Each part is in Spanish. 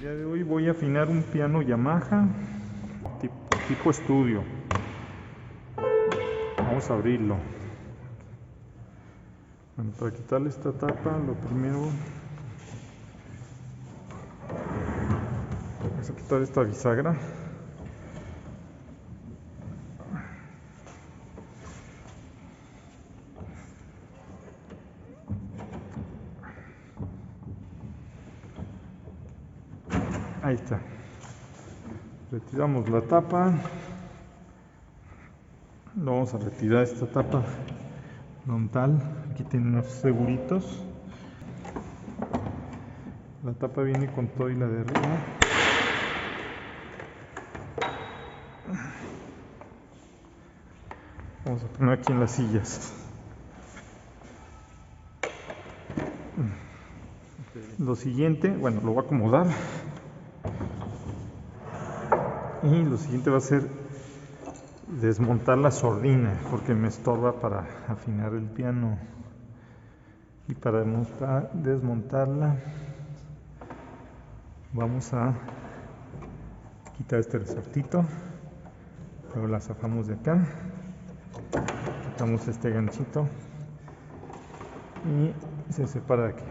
día de hoy voy a afinar un piano Yamaha tipo estudio. Vamos a abrirlo. Bueno, para quitarle esta tapa, lo primero vamos a quitar esta bisagra. Ahí está. Retiramos la tapa. Vamos a retirar esta tapa frontal. Aquí tiene unos seguritos. La tapa viene con todo y la de arriba. Vamos a poner aquí en las sillas. Lo siguiente, bueno, lo voy a acomodar. Y lo siguiente va a ser desmontar la sordina, porque me estorba para afinar el piano. Y para desmontarla, vamos a quitar este resortito. Luego la zafamos de acá. Quitamos este ganchito y se separa de aquí.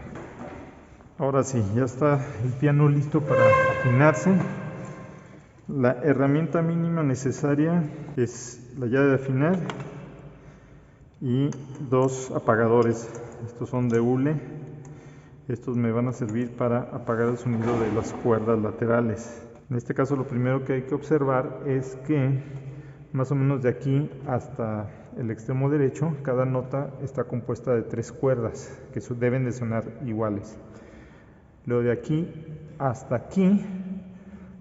Ahora sí, ya está el piano listo para afinarse. La herramienta mínima necesaria es la llave de afinar y dos apagadores. Estos son de hule. Estos me van a servir para apagar el sonido de las cuerdas laterales. En este caso, lo primero que hay que observar es que más o menos de aquí hasta el extremo derecho, cada nota está compuesta de 3 cuerdas que deben de sonar iguales. Luego de aquí hasta aquí,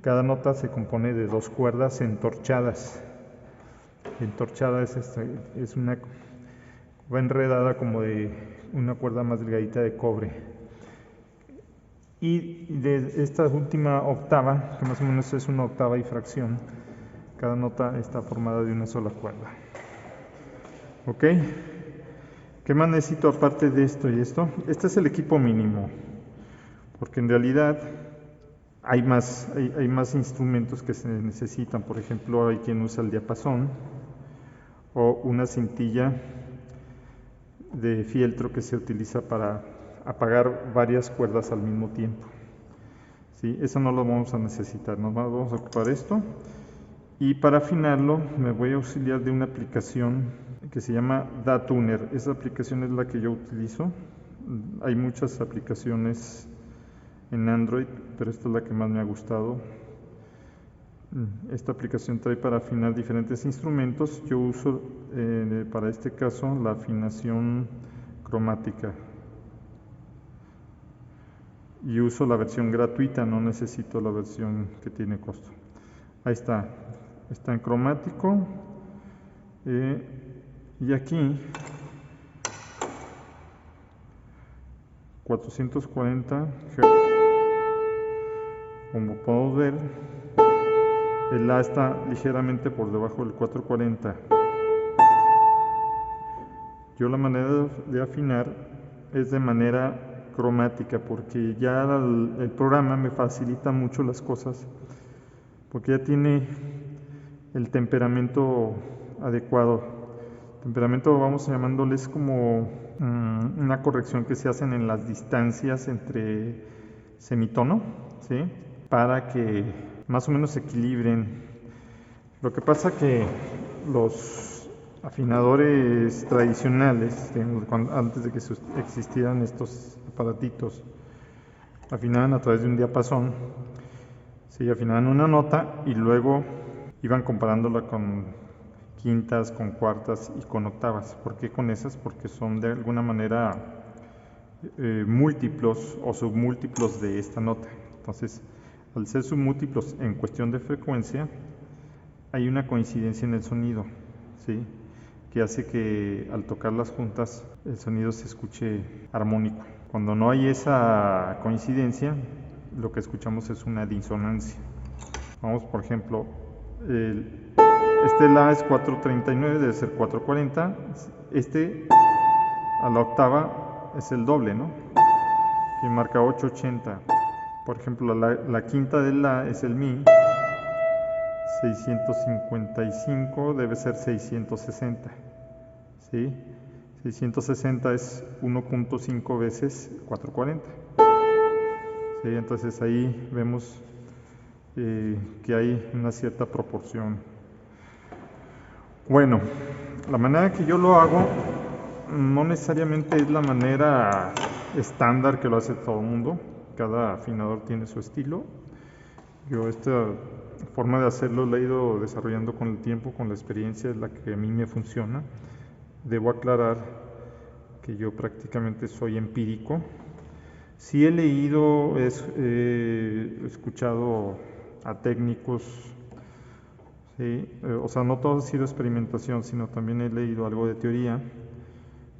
cada nota se compone de 2 cuerdas entorchadas. Entorchada es una va enredada como de una cuerda más delgadita de cobre. Y de esta última octava, que más o menos es una octava y fracción, cada nota está formada de una sola cuerda. ¿Ok? ¿Qué más necesito aparte de esto y esto? Este es el equipo mínimo, porque en realidad hay más instrumentos que se necesitan. Por ejemplo, hay quien usa el diapasón o una cintilla de fieltro que se utiliza para apagar varias cuerdas al mismo tiempo. ¿Sí? Eso no lo vamos a necesitar, nos vamos a ocupar esto. Y para afinarlo me voy a auxiliar de una aplicación que se llama DATuner. Esa aplicación es la que yo utilizo. Hay muchas aplicaciones en Android, pero esta es la que más me ha gustado. Esta aplicación trae para afinar diferentes instrumentos. Yo uso para este caso la afinación cromática y uso la versión gratuita, no necesito la versión que tiene costo. Ahí está en cromático y aquí 440 Hz. Como podemos ver, el La está ligeramente por debajo del 440. Yo la manera de afinar es de manera cromática, porque ya el programa me facilita mucho las cosas, porque ya tiene el temperamento adecuado. Temperamento, vamos llamándoles como una corrección que se hacen en las distancias entre semitono, ¿sí? Para que más o menos se equilibren. Lo que pasa que los afinadores tradicionales, antes de que existieran estos aparatitos, afinaban a través de un diapasón. Sí, afinaban una nota y luego iban comparándola con quintas, con cuartas y con octavas. ¿Por qué con esas? Porque son de alguna manera múltiplos o submúltiplos de esta nota. Entonces, al ser submúltiplos en cuestión de frecuencia, hay una coincidencia en el sonido, ¿sí? Que hace que al tocarlas juntas el sonido se escuche armónico. Cuando no hay esa coincidencia, lo que escuchamos es una disonancia. Vamos, por ejemplo, este La es 439, debe ser 440. Este a la octava es el doble, ¿no? Que marca 880. Por ejemplo, la quinta de la es el mi, 655 debe ser 660, ¿sí? 660 es 1.5 veces 440, ¿sí? Entonces ahí vemos que hay una cierta proporción. Bueno, la manera que yo lo hago no necesariamente es la manera estándar que lo hace todo el mundo. Cada afinador tiene su estilo. Yo esta forma de hacerlo la he ido desarrollando con el tiempo, con la experiencia, es la que a mí me funciona. Debo aclarar que yo prácticamente soy empírico. Sí he leído, he escuchado a técnicos, ¿sí? O sea, no todo ha sido experimentación, sino también he leído algo de teoría,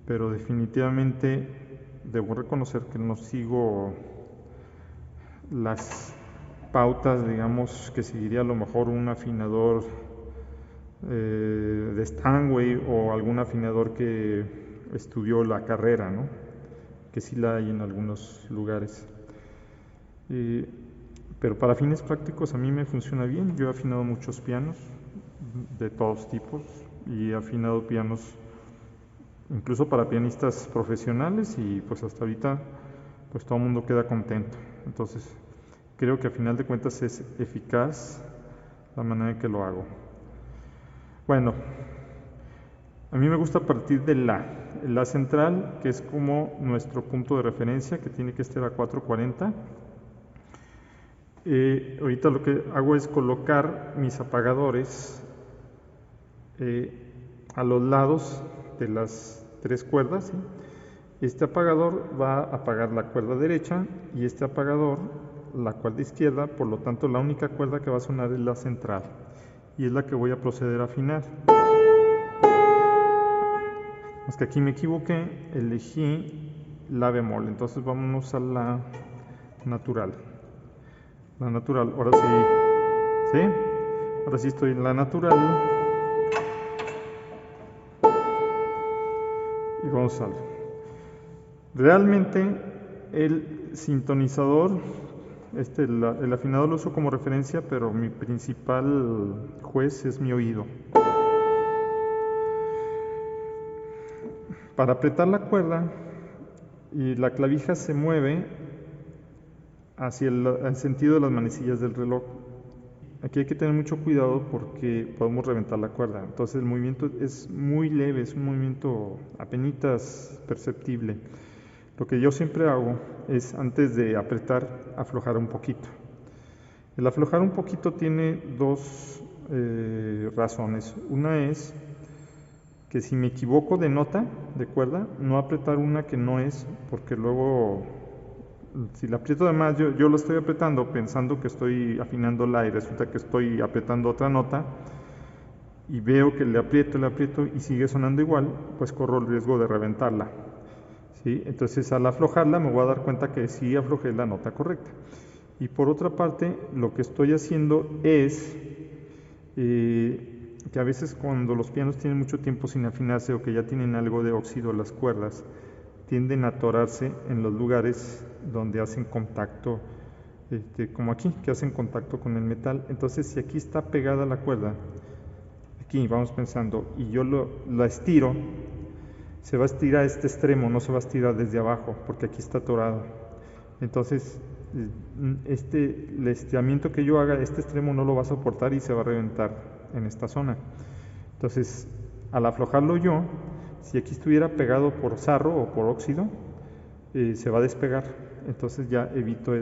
pero definitivamente debo reconocer que no sigo las pautas, digamos, que seguiría a lo mejor un afinador de Steinway o algún afinador que estudió la carrera, ¿no? Que sí la hay en algunos lugares. Pero para fines prácticos a mí me funciona bien. Yo he afinado muchos pianos de todos tipos y he afinado pianos incluso para pianistas profesionales y pues hasta ahorita pues todo el mundo queda contento. Entonces creo que a final de cuentas es eficaz la manera en que lo hago. Bueno, a mí me gusta partir de la central, que es como nuestro punto de referencia, que tiene que estar a 440. Ahorita lo que hago es colocar mis apagadores a los lados de las tres cuerdas, ¿sí? Este apagador va a apagar la cuerda derecha y este apagador la cuerda izquierda, por lo tanto la única cuerda que va a sonar es la central y es la que voy a proceder a afinar. Es que aquí me equivoqué, elegí la bemol, entonces vámonos a la natural. La natural, ahora sí, ¿sí? Ahora sí estoy en la natural. Y vamos a ver. Realmente el sintonizador, el afinador lo uso como referencia, pero mi principal juez es mi oído. Para apretar la cuerda, y la clavija se mueve hacia el sentido de las manecillas del reloj. Aquí hay que tener mucho cuidado porque podemos reventar la cuerda. Entonces el movimiento es muy leve, es un movimiento apenas perceptible. Lo que yo siempre hago es, antes de apretar, aflojar un poquito. El aflojar un poquito tiene dos razones. Una es que si me equivoco de nota, de cuerda, no apretar una que no es, porque luego, si la aprieto de más, yo lo estoy apretando pensando que estoy afinando la y resulta que estoy apretando otra nota y veo que le aprieto y sigue sonando igual, pues corro el riesgo de reventarla. ¿Sí? Entonces al aflojarla me voy a dar cuenta que sí aflojé la nota correcta. Y por otra parte, lo que estoy haciendo es que a veces cuando los pianos tienen mucho tiempo sin afinarse o que ya tienen algo de óxido las cuerdas, tienden a atorarse en los lugares donde hacen contacto, como aquí, que hacen contacto con el metal. Entonces si aquí está pegada la cuerda, aquí vamos pensando, y yo la estiro, se va a estirar este extremo, no se va a estirar desde abajo, porque aquí está atorado. Entonces, el estiramiento que yo haga, este extremo no lo va a soportar y se va a reventar en esta zona. Entonces, al aflojarlo yo, si aquí estuviera pegado por sarro o por óxido, se va a despegar. Entonces ya evito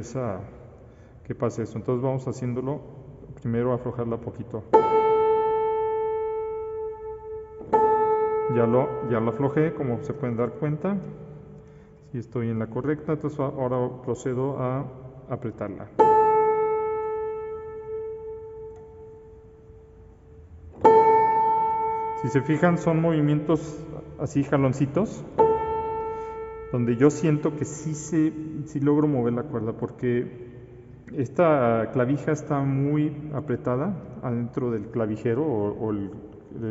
que pase eso. Entonces vamos haciéndolo, primero aflojarla poquito. Ya lo aflojé, como se pueden dar cuenta. Si estoy en la correcta, entonces ahora procedo a apretarla. Si se fijan, son movimientos así jaloncitos, donde yo siento que sí logro mover la cuerda, porque esta clavija está muy apretada adentro del clavijero,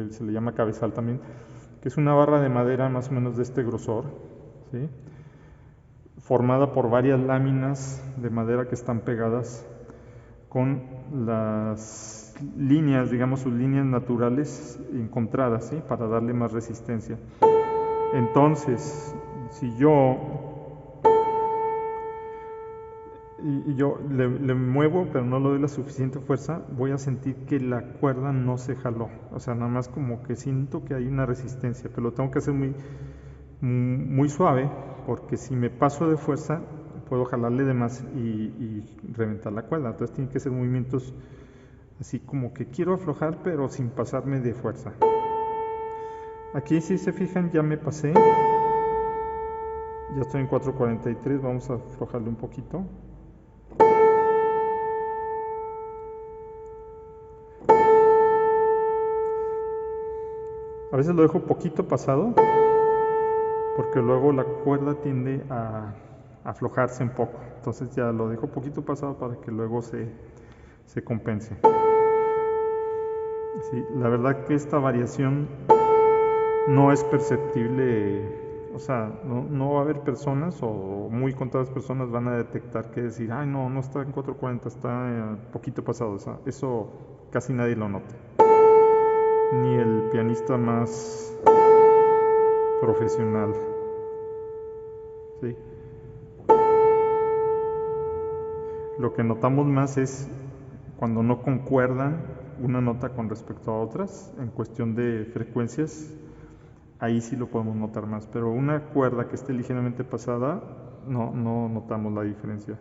se le llama cabezal también, que es una barra de madera más o menos de este grosor, ¿sí? formada por varias láminas de madera que están pegadas con las líneas, digamos sus líneas naturales encontradas, ¿sí? Para darle más resistencia. Entonces, si yo le muevo, pero no le doy la suficiente fuerza, voy a sentir que la cuerda no se jaló. O sea, nada más como que siento que hay una resistencia, pero lo tengo que hacer muy suave, porque si me paso de fuerza, puedo jalarle de más y reventar la cuerda. Entonces tienen que ser movimientos así como que quiero aflojar, pero sin pasarme de fuerza. Aquí, si se fijan, ya me pasé. Ya estoy en 4:43, vamos a aflojarle un poquito. A veces lo dejo poquito pasado, porque luego la cuerda tiende a aflojarse un poco. Entonces ya lo dejo poquito pasado para que luego se compense. Sí, la verdad que esta variación no es perceptible, o sea, no va a haber personas o muy contadas personas van a detectar que decir, ay no está en 4:40, está poquito pasado. O sea, eso casi nadie lo nota, ni el pianista más profesional. ¿Sí? Lo que notamos más es cuando no concuerdan una nota con respecto a otras en cuestión de frecuencias. Ahí sí lo podemos notar más, pero una cuerda que esté ligeramente pasada, no notamos la diferencia.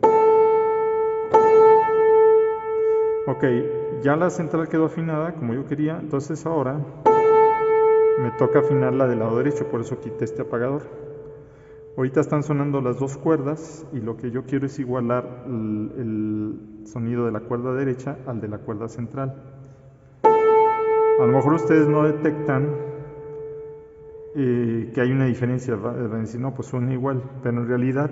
Ok, ya la central quedó afinada como yo quería, entonces ahora me toca afinar la del lado derecho, por eso quité este apagador. Ahorita están sonando las dos cuerdas y lo que yo quiero es igualar el sonido de la cuerda derecha al de la cuerda central. A lo mejor ustedes no detectan que hay una diferencia, van a decir, no, pues suena igual, pero en realidad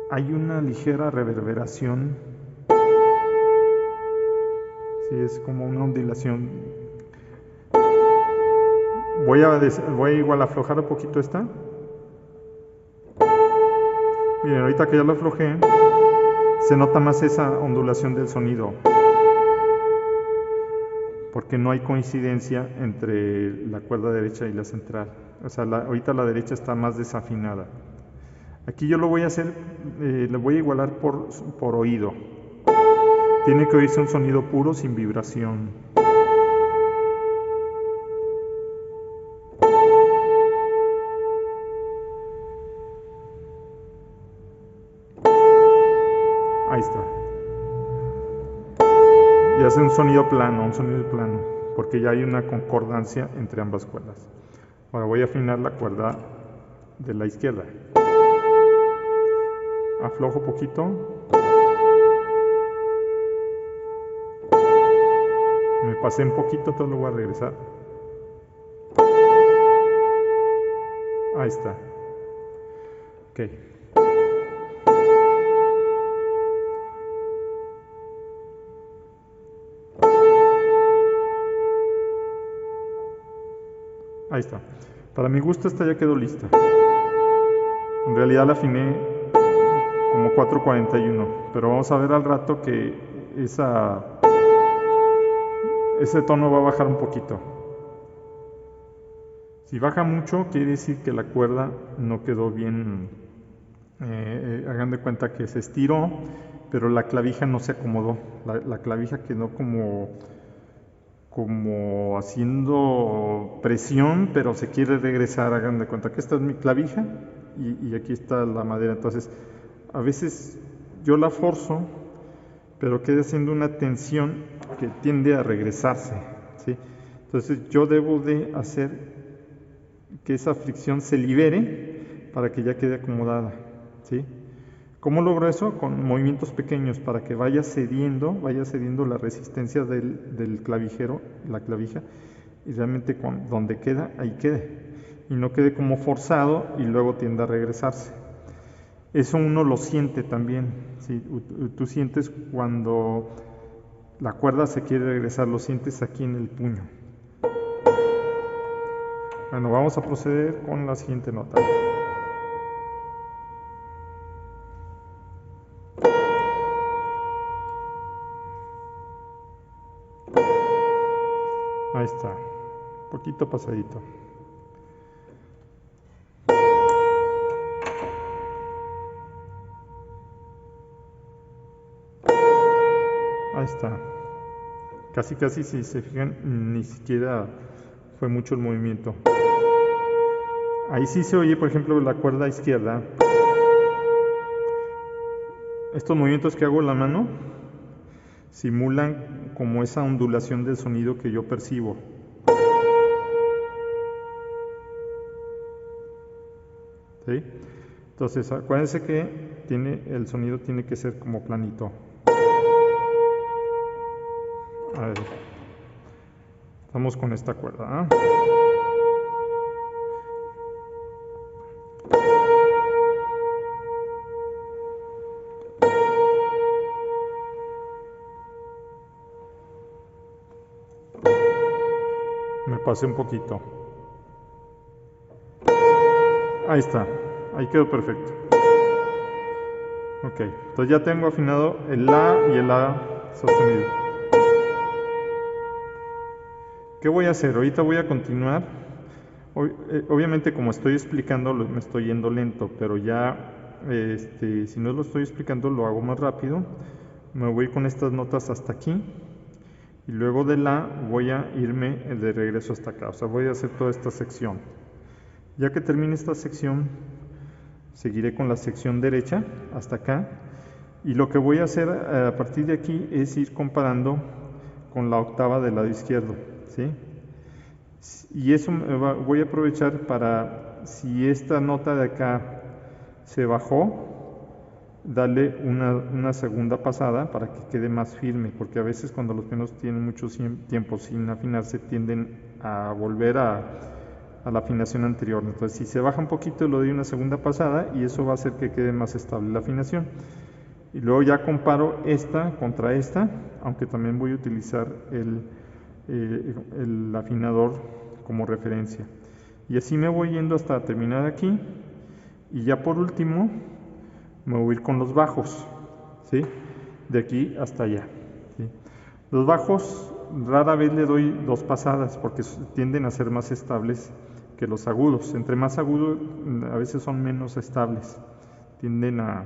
hay una ligera reverberación, sí, es como una ondulación. Voy a igual aflojar un poquito esta. Miren, ahorita que ya la aflojé, se nota más esa ondulación del sonido, porque no hay coincidencia entre la cuerda derecha y la central. O sea, ahorita la derecha está más desafinada. Aquí yo lo voy a hacer, le voy a igualar por oído. Tiene que oírse un sonido puro sin vibración. Ahí está. Y hace un sonido plano, porque ya hay una concordancia entre ambas cuerdas. Ahora voy a afinar la cuerda de la izquierda. Aflojo poquito. Me pasé un poquito, entonces lo voy a regresar. Ahí está. Ok. Ahí está. Para mi gusto esta ya quedó lista. En realidad la afiné como 4:41, pero vamos a ver al rato que ese tono va a bajar un poquito. Si baja mucho, quiere decir que la cuerda no quedó bien. Hagan de cuenta que se estiró, pero la clavija no se acomodó. La clavija quedó como haciendo presión, pero se quiere regresar. Hagan de cuenta que esta es mi clavija y aquí está la madera. Entonces, a veces yo la forzo, pero queda haciendo una tensión que tiende a regresarse, ¿sí? Entonces yo debo de hacer que esa fricción se libere para que ya quede acomodada, ¿sí? ¿Cómo logro eso? Con movimientos pequeños para que vaya cediendo la resistencia del clavijero, la clavija, y realmente donde queda, ahí quede, y no quede como forzado y luego tienda a regresarse. Eso uno lo siente también, ¿sí? Tú sientes cuando la cuerda se quiere regresar, lo sientes aquí en el puño. Bueno, vamos a proceder con la siguiente nota. Ahí está, un poquito pasadito. Ahí está. Casi casi, si se fijan, ni siquiera fue mucho el movimiento. Ahí sí se oye, por ejemplo, la cuerda izquierda. Estos movimientos que hago en la mano simulan como esa ondulación del sonido que yo percibo. ¿Sí? Entonces, acuérdense que el sonido tiene que ser como planito. A ver, vamos con esta cuerda. Me pasé un poquito. Ahí está, ahí quedó perfecto. Ok, entonces ya tengo afinado el La y el La sostenido. ¿Qué voy a hacer? Ahorita voy a continuar. Obviamente, como estoy explicando, me estoy yendo lento, pero ya, si no lo estoy explicando, lo hago más rápido. Me voy con estas notas hasta aquí y luego de La voy a irme de regreso hasta acá. O sea, voy a hacer toda esta sección. Ya que termine esta sección, seguiré con la sección derecha hasta acá. Y lo que voy a hacer a partir de aquí es ir comparando con la octava del lado izquierdo, ¿sí? Y eso voy a aprovechar para, si esta nota de acá se bajó, darle una segunda pasada para que quede más firme, porque a veces cuando los pianos tienen mucho tiempo sin afinarse tienden a volver a la afinación anterior. Entonces, si se baja un poquito, le doy una segunda pasada y eso va a hacer que quede más estable la afinación. Y luego ya comparo esta contra esta, aunque también voy a utilizar el afinador como referencia. Y así me voy yendo hasta terminar aquí. Y ya por último, me voy a ir con los bajos, ¿sí? De aquí hasta allá, ¿sí? Los bajos rara vez le doy dos pasadas porque tienden a ser más estables que los agudos. Entre más agudos, a veces son menos estables, tienden a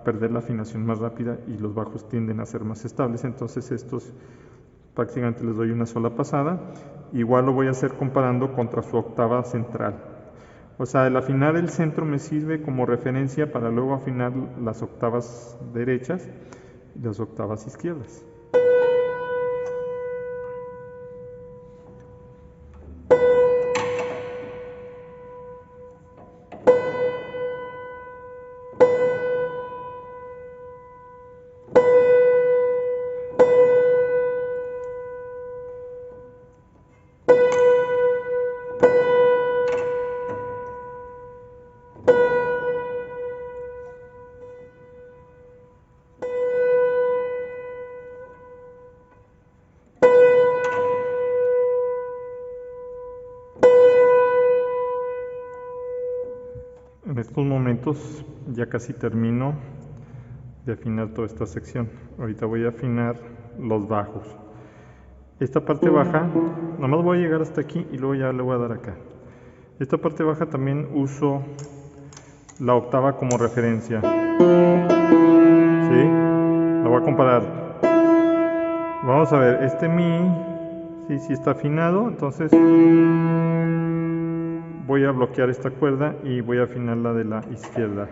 perder la afinación más rápida y los bajos tienden a ser más estables. Entonces estos prácticamente les doy una sola pasada. Igual lo voy a hacer comparando contra su octava central. O sea, el afinar el centro me sirve como referencia para luego afinar las octavas derechas y las octavas izquierdas. En estos momentos ya casi termino de afinar toda esta sección. Ahorita voy a afinar los bajos. Esta parte baja, nomás voy a llegar hasta aquí y luego ya le voy a dar acá. Esta parte baja también uso la octava como referencia. ¿Sí? La voy a comparar. Vamos a ver, este Mi, sí está afinado, entonces voy a bloquear esta cuerda y voy a afinar la de la izquierda.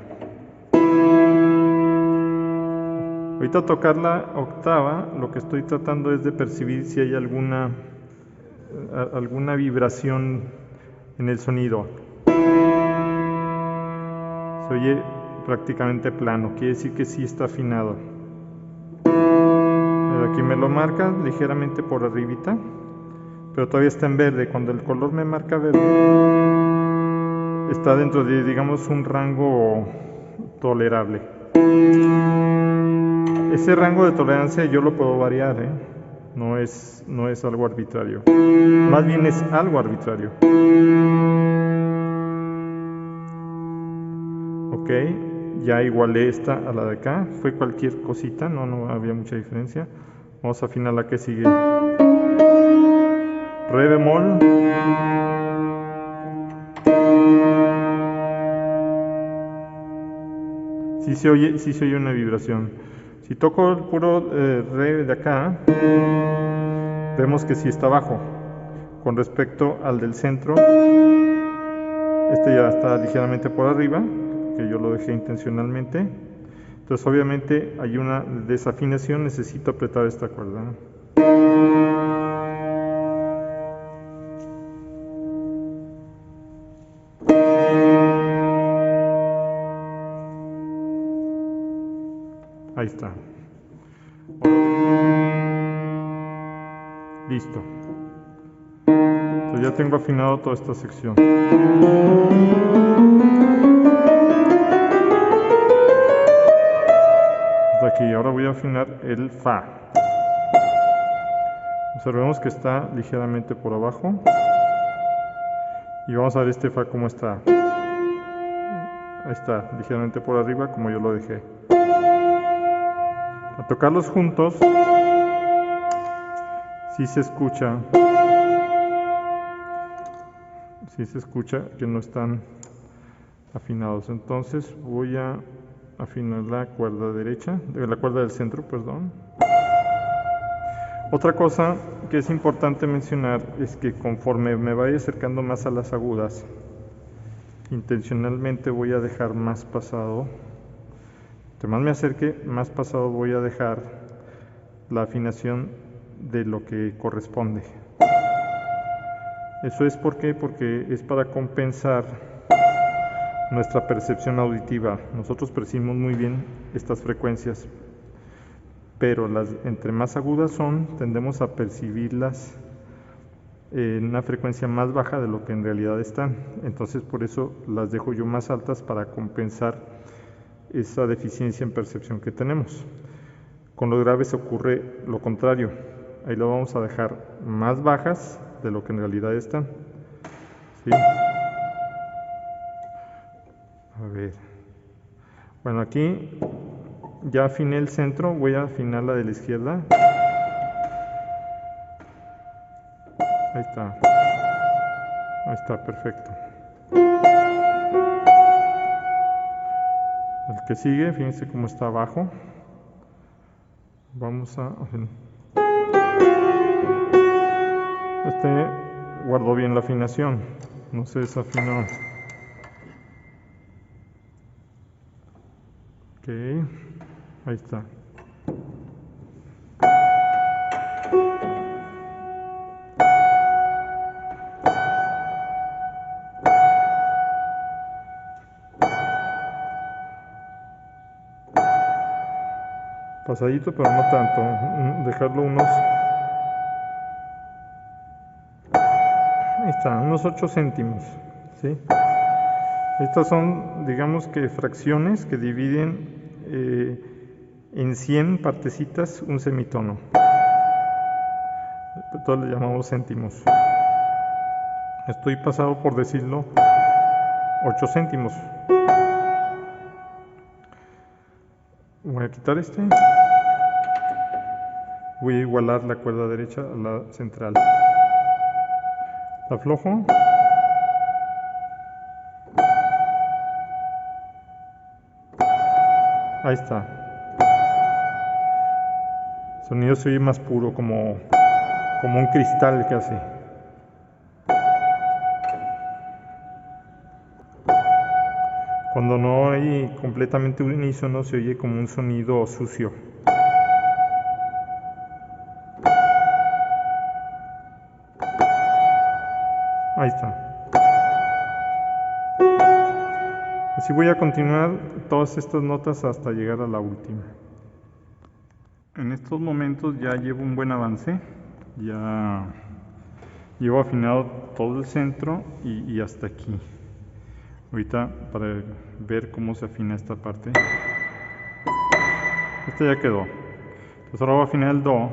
Ahorita tocar la octava, lo que estoy tratando es de percibir si hay alguna vibración en el sonido. Se oye prácticamente plano, quiere decir que sí está afinado. Aquí me lo marca ligeramente por arribita, pero todavía está en verde. Cuando el color me marca verde, está dentro de, digamos, un rango tolerable. Ese rango de tolerancia yo lo puedo variar, no es algo arbitrario. Más bien es algo arbitrario. Ok, ya igualé esta a la de acá. Fue cualquier cosita, no había mucha diferencia. Vamos a afinar la que sigue. Re bemol. Sí se oye una vibración. Si toco el puro re de acá, vemos que sí está bajo. Con respecto al del centro, este ya está ligeramente por arriba, que yo lo dejé intencionalmente. Entonces obviamente hay una desafinación, necesito apretar esta cuerda. Ahí está. Listo. Entonces ya tengo afinado toda esta sección. Hasta aquí. Ahora voy a afinar el fa. Observemos que está ligeramente por abajo. Y vamos a ver este fa cómo está. Ahí está, ligeramente por arriba como yo lo dejé. A tocarlos juntos, sí se escucha que no están afinados. Entonces voy a afinar la cuerda derecha, la cuerda del centro, perdón. Otra cosa que es importante mencionar es que conforme me vaya acercando más a las agudas, intencionalmente voy a dejar más pasado. Entre más me acerque, más pasado voy a dejar la afinación de lo que corresponde. Eso es porque es para compensar nuestra percepción auditiva. Nosotros percibimos muy bien estas frecuencias, pero entre más agudas son, tendemos a percibirlas en una frecuencia más baja de lo que en realidad están. Entonces por eso las dejo yo más altas para compensar esa deficiencia en percepción que tenemos. Con los graves ocurre lo contrario. Ahí lo vamos a dejar más bajas de lo que en realidad están. ¿Sí? A ver. Bueno, aquí ya afiné el centro, voy a afinar la de la izquierda. Ahí está. Ahí está, perfecto. El que sigue, fíjense cómo está abajo. Vamos a... Este guardó bien la afinación, no se desafinó. Ok, ahí está. Pasadito, pero no tanto. Dejarlo ahí está, unos 8 céntimos. ¿Sí? Estas son, digamos que fracciones que dividen en 100 partecitas un semitono. Todos le llamamos céntimos. Estoy pasado por decirlo 8 céntimos. Voy a quitar este. Voy a igualar la cuerda derecha a la central. La aflojo. Ahí está. El sonido se oye más puro, como un cristal casi. Cuando no hay completamente unísono, se oye como un sonido sucio. Ahí está. Así voy a continuar todas estas notas hasta llegar a la última. En estos momentos ya llevo un buen avance. Ya llevo afinado todo el centro y hasta aquí. Ahorita para ver cómo se afina esta parte. Esta ya quedó. Entonces ahora voy a afinar el do.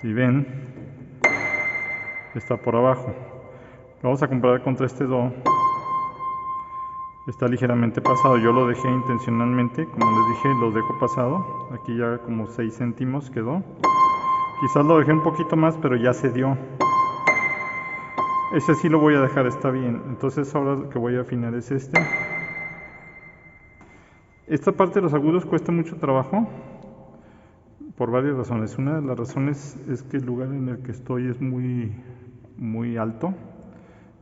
Si ven, está por abajo. Lo vamos a comparar contra este Do. Está ligeramente pasado. Yo lo dejé intencionalmente, como les dije, lo dejo pasado. Aquí ya como 6 céntimos quedó. Quizás lo dejé un poquito más, pero ya se dio. Ese sí lo voy a dejar, está bien. Entonces ahora lo que voy a afinar es este. Esta parte de los agudos cuesta mucho trabajo por varias razones. Una de las razones es que el lugar en el que estoy es muy alto.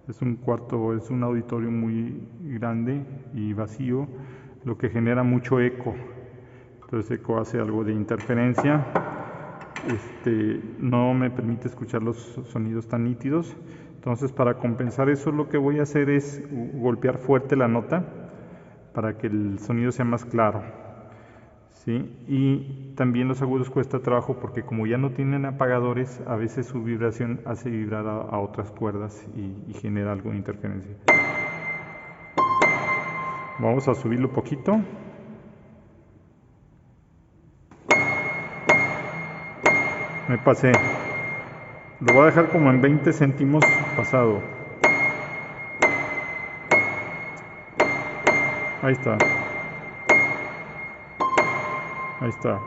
Es un cuarto, es un auditorio muy grande y vacío, lo que genera mucho eco. Entonces eco hace algo de interferencia. No me permite escuchar los sonidos tan nítidos. Entonces, para compensar eso, lo que voy a hacer es golpear fuerte la nota para que el sonido sea más claro, ¿sí? Y también los agudos cuesta trabajo porque como ya no tienen apagadores, a veces su vibración hace vibrar a otras cuerdas y genera algo de interferencia. Vamos a subirlo un poquito. Me pasé. Lo voy a dejar como en 20 céntimos pasado. Ahí está. Ahí está.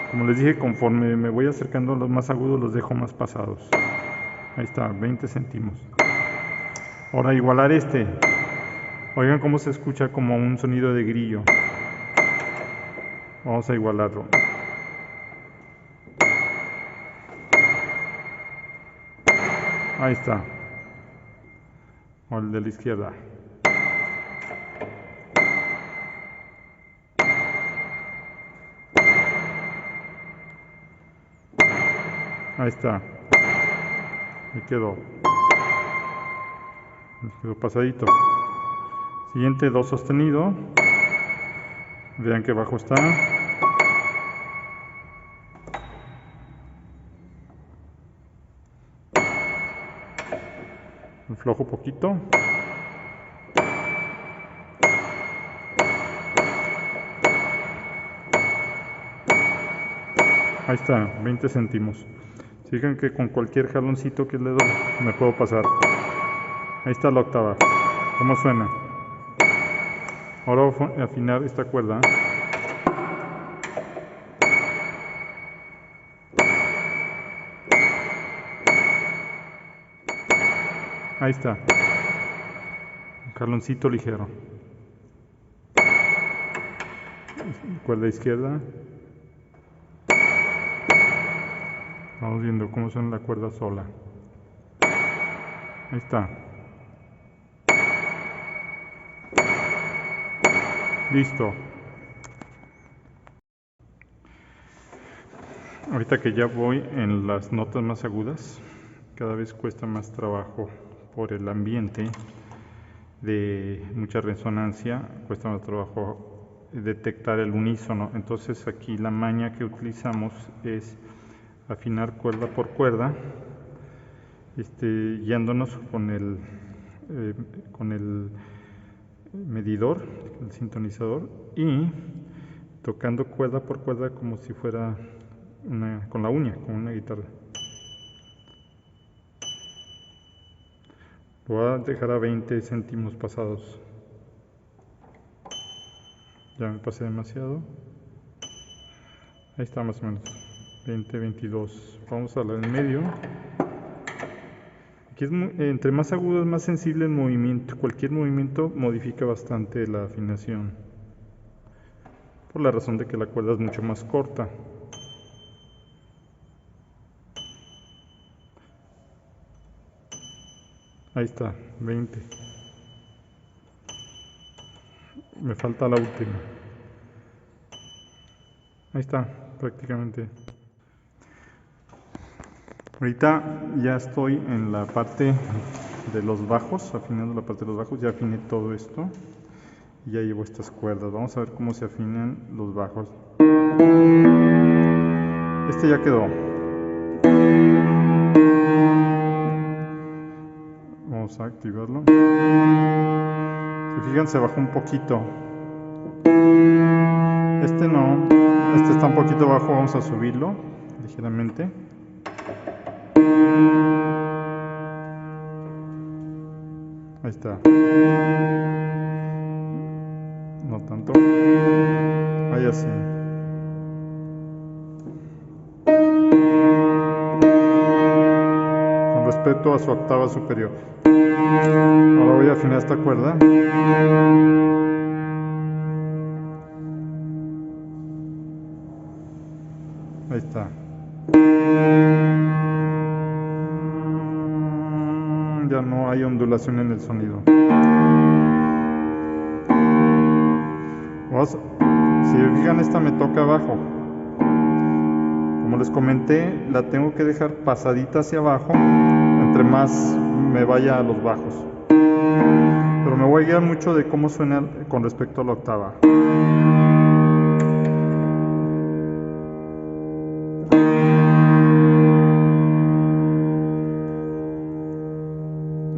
Como les dije, conforme me voy acercando a los más agudos, los dejo más pasados. Ahí está, 20 céntimos. Ahora igualar este. Oigan cómo se escucha como un sonido de grillo. Vamos a igualarlo. Ahí está. O el de la izquierda. Ahí está. Me quedó pasadito. Siguiente, Do sostenido. Vean que bajo está. Aflojo poquito. Ahí está, 20 céntimos. Fijan que con cualquier jaloncito que le doy me puedo pasar. Ahí está la octava. ¿Cómo suena? Ahora voy a afinar esta cuerda. Ahí está. Un jaloncito ligero. Cuerda izquierda. Vamos viendo cómo suena la cuerda sola. Ahí está. Listo. Ahorita que ya voy en las notas más agudas, cada vez cuesta más trabajo por el ambiente de mucha resonancia, cuesta más trabajo detectar el unísono. Entonces aquí la maña que utilizamos es afinar cuerda por cuerda, guiándonos con el medidor, el sintonizador, y tocando cuerda por cuerda como si fuera con la uña, con una guitarra. Lo voy a dejar a 20 céntimos pasados. Ya me pasé demasiado. Ahí está más o menos. 20, 22. Vamos a la del medio. Aquí es entre más agudo es más sensible el movimiento. Cualquier movimiento modifica bastante la afinación. Por la razón de que la cuerda es mucho más corta. Ahí está, 20. Me falta la última. Ahí está, prácticamente. Ahorita ya estoy en la parte de los bajos, afinando la parte de los bajos. Ya afiné todo esto. Y ya llevo estas cuerdas. Vamos a ver cómo se afinan los bajos. Este ya quedó. Vamos a activarlo. Si fijan, se bajó un poquito. Este no. Este está un poquito bajo. Vamos a subirlo ligeramente. Ahí está. No tanto. Ahí así. Con respecto a su octava superior. Ahora voy a afinar esta cuerda. Ahí está. Ya no hay ondulación en el sonido. Si se fijan, esta me toca abajo. Como les comenté, la tengo que dejar pasadita hacia abajo, entre más me vaya a los bajos. Pero me voy a guiar mucho de cómo suena con respecto a la octava.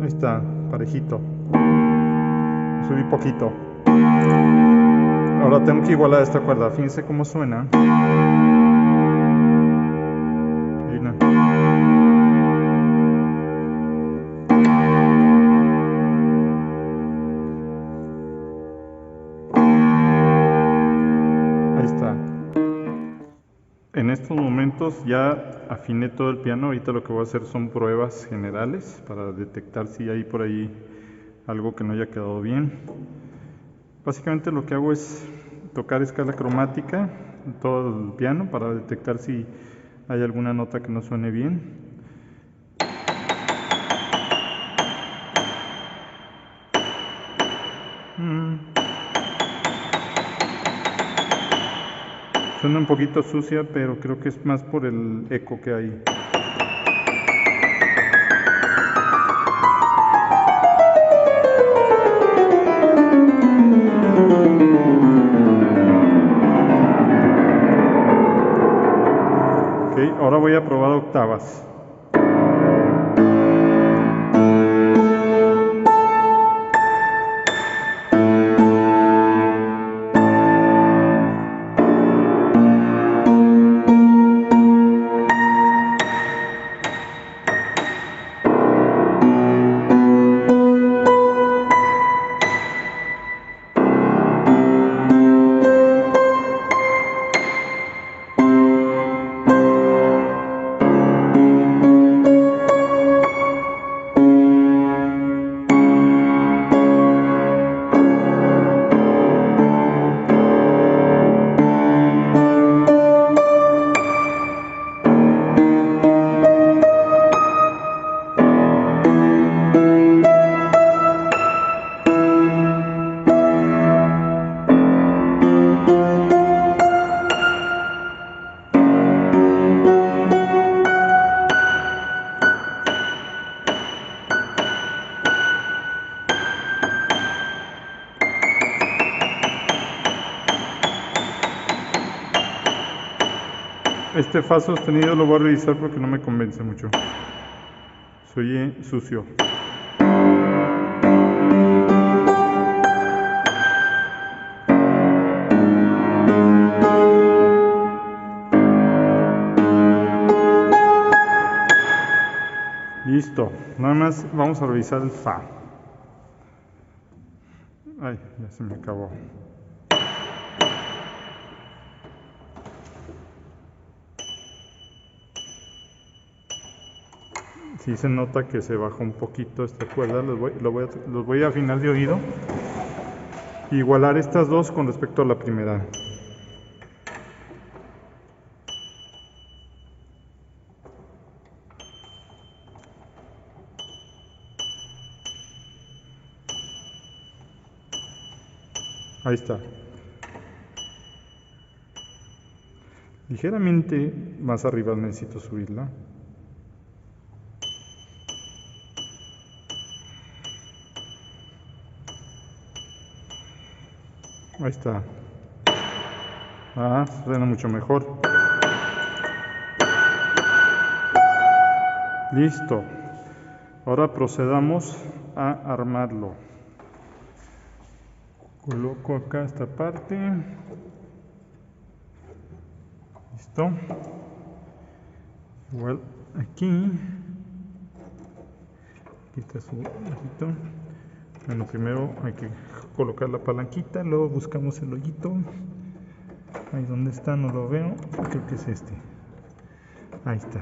Ahí está, parejito. Subí poquito. Ahora tengo que igualar esta cuerda. Fíjense cómo suena. Ahí está. En estos momentos ya afiné todo el piano. Ahorita lo que voy a hacer son pruebas generales para detectar si hay por ahí algo que no haya quedado bien. Básicamente lo que hago es tocar escala cromática en todo el piano para detectar si hay alguna nota que no suene bien. Suena un poquito sucia, pero creo que es más por el eco que hay. Ok, ahora voy a probar octavas. Este fa sostenido lo voy a revisar porque no me convence mucho. Se oye sucio. Listo. Nada más vamos a revisar el fa. Ay, ya se me acabó. Sí se nota que se bajó un poquito esta cuerda. Los voy a afinar de oído. Igualar estas dos con respecto a la primera. Ahí está. Ligeramente más arriba necesito subirla. Ahí está. Ah, suena mucho mejor. Listo. Ahora procedamos a armarlo. Coloco acá esta parte. Listo. Igual aquí está su ojito. Bueno, primero hay que colocar la palanquita, luego buscamos el hoyito. Ahí donde está, no lo veo, creo que es este. Ahí está.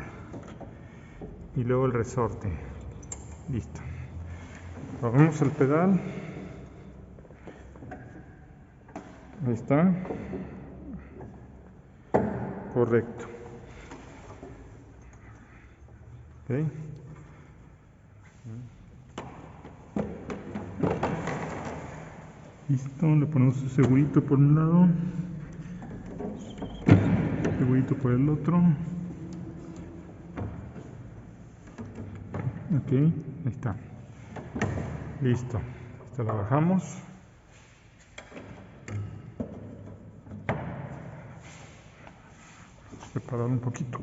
Y luego el resorte. Listo. Abrimos el pedal. Ahí está. Correcto. Ok. Listo, le ponemos su segurito por un lado, segurito por el otro. Ok, ahí está. Listo. Esta la bajamos. Separar un poquito.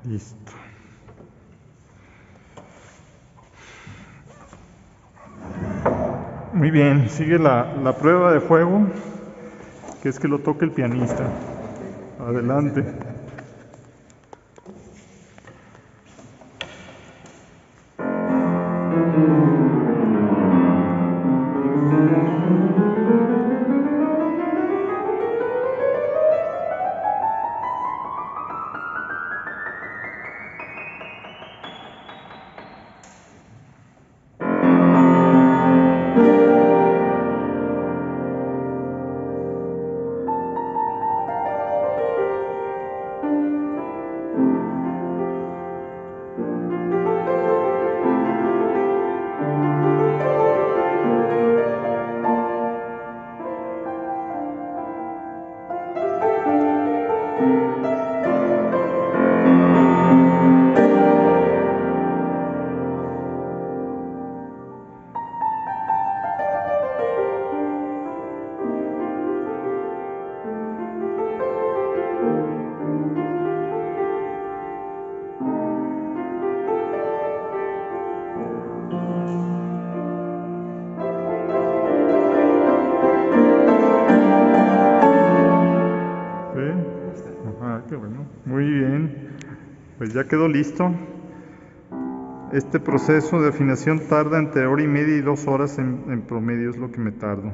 Listo. Muy bien, sigue la prueba de fuego, que es que lo toque el pianista. Adelante. Qué bueno. Muy bien. Pues ya quedó listo. Este proceso de afinación tarda entre hora y media y 2 horas en promedio, es lo que me tardo.